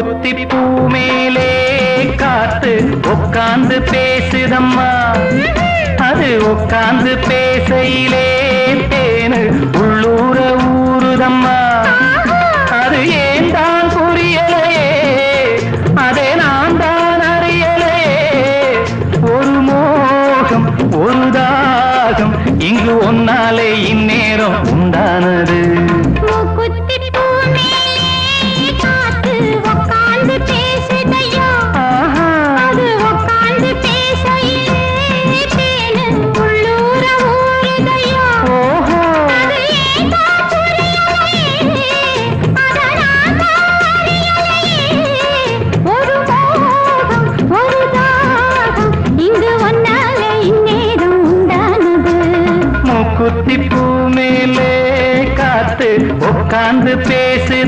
மூக்குத்தி பூ மேலே காத்து உட்கார்ந்து பேசுதம்மா. அது உட்கார்ந்து பேசையிலே தேனு உள்ளூர ஊறுதம்மா. அது ஏன் தான் புரியலையே, அதை நான் தான் அறியலையே. ஒரு மோகம் ஒரு தாகம் இங்கு ஒன்னாலே இந்நேரம் உண்டானது. குத்தி பூ மேலே காத்து உட்கார்ந்து பேசுற